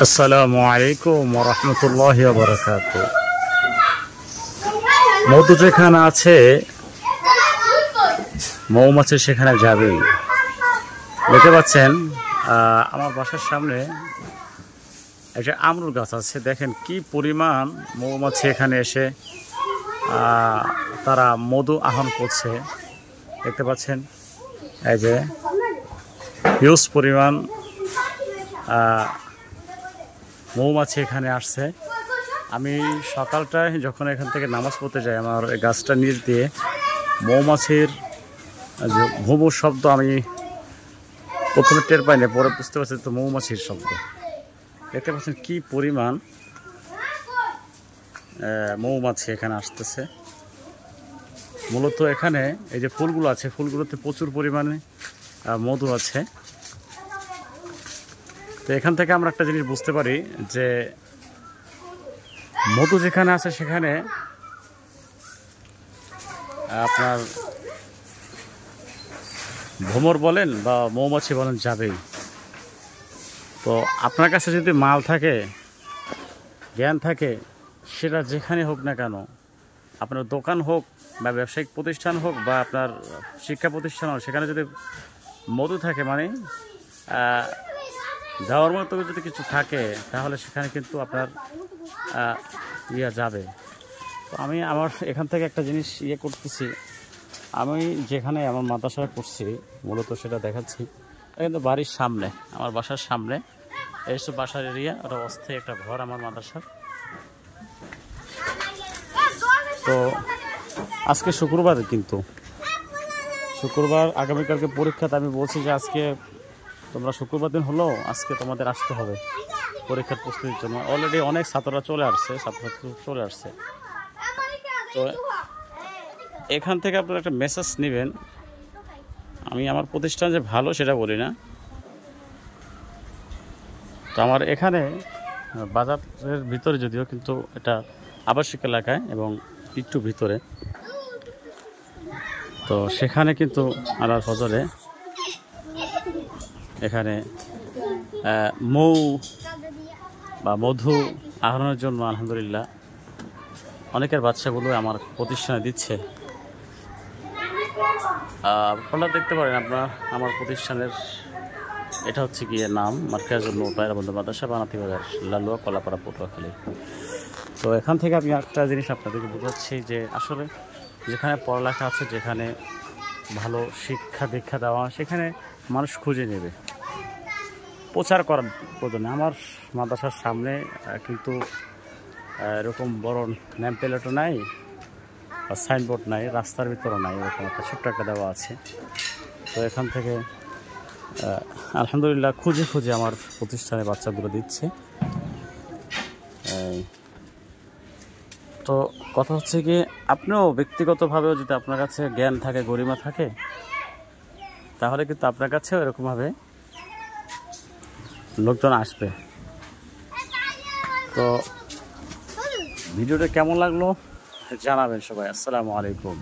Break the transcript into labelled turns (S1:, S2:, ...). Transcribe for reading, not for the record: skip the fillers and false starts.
S1: আসসালামু আলাইকুম ওয়া রাহমাতুল্লাহি ওয়া বারাকাতুহু। মধু যেখানে আছে মৌমাছি সেখানে যাবেই। দেখতে পাচ্ছেন আমার বাসার সামনে একটা আমরুল গাছ আছে। দেখেন কি পরিমাণ মৌমাছি এখানে এসে তারা মধু আহরণ করছে। দেখতে পাচ্ছেন এই যে হিউজ পরিমাণ মৌমাছি এখানে আসছে। আমি সকালটায় যখন এখান থেকে নামাজ পড়তে যাই, আমার এই গাছটা নিচ দিয়ে মৌমাছির যে ভুমুর শব্দ আমি প্রথমে টের পাই না, পরে বুঝতে পারছি তো মৌমাছির শব্দ। দেখতে পাচ্ছেন কি পরিমাণ মৌমাছি এখানে আসতেছে। মূলত এখানে এই যে ফুলগুলো আছে, ফুলগুলোতে প্রচুর পরিমাণে মধু আছে। তো এখান থেকে আমরা একটা জিনিস বুঝতে পারি যে মধু যেখানে আছে সেখানে আপনার ভ্রমর বলেন বা মৌমাছি বলেন যাবেই। তো আপনার কাছে যদি মাল থাকে, জ্ঞান থাকে, সেটা যেখানে হোক না কেন, আপনার দোকান হোক বা ব্যবসায়িক প্রতিষ্ঠান হোক বা আপনার শিক্ষা প্রতিষ্ঠান হোক, সেখানে যদি মধু থাকে মানে যাওয়ার মতো যদি কিছু থাকে, তাহলে সেখানে কিন্তু আপনার যাবে। তো আমি আমার এখান থেকে একটা জিনিস করতেছি। আমি যেখানে আমার মাদ্রাসা করছি মূলত সেটা দেখাচ্ছি। কিন্তু বাড়ির সামনে, আমার বাসার সামনে এইসব বাসার এরিয়া, ওটা অস্থায়ী একটা ঘর আমার মাদ্রাসার। তো আজকে শুক্রবার, কিন্তু শুক্রবার আগামীকালকে পরীক্ষাতে আমি বলছি যে আজকে তোমরা শুক্রবার দিন হলো, আজকে তোমাদের আসতে হবে পরীক্ষার প্রস্তুতির জন্য। অলরেডি অনেক ছাত্ররা চলে আসছে, ছাত্রছাত্রী চলে আসছে। তো এখান থেকে আপনারা একটা মেসেজ নেবেন। আমি আমার প্রতিষ্ঠান যে ভালো সেটা বলি না। তো আমার এখানে বাজারের ভিতরে, যদিও কিন্তু এটা আবাসিক এলাকায় এবং একটু ভিতরে, তো সেখানে কিন্তু আলার ফজরে এখানে মৌ বা মধু আহরণের জন্য আলহামদুলিল্লাহ অনেকের বাচ্চাগুলো আমার প্রতিষ্ঠানে দিচ্ছে। আপনারা দেখতে পারেন, আপনার আমার প্রতিষ্ঠানের এটা হচ্ছে গিয়ে নাম মার্কাজুল নূর পায়রা বন্ধু মাদ্রাসা, বানাতি বাজার, লালুয়া, কলাপাড়া, পটুয়াখালী। তো এখান থেকে আমি একটা জিনিস আপনাদেরকে বোঝাচ্ছি যে আসলে যেখানে পড়ালেখা আছে, যেখানে ভালো শিক্ষা দীক্ষা দেওয়া, সেখানে মানুষ খুঁজে নেবে। প্রচার করার প্রয়োজন। আমার মাদ্রাসার সামনে কিন্তু এরকম বড় নেম প্লেটও নাই বা সাইনবোর্ড নাই, রাস্তার ভিতরেও নাই, এরকম একটা ছোট্ট একটা দেওয়া আছে। তো এখান থেকে আলহামদুলিল্লাহ খুঁজে খুঁজে আমার প্রতিষ্ঠানে বাচ্চাগুলো দিচ্ছে। তো কথা হচ্ছে কি, আপনিও ব্যক্তিগতভাবেও যদি আপনার কাছে জ্ঞান থাকে, গরিমা থাকে, তাহলে কিন্তু আপনার কাছেও এরকমভাবে লোকজন আসবে। তো ভিডিওটা কেমন লাগলো জানাবেন সবাই। আসসালামু আলাইকুম।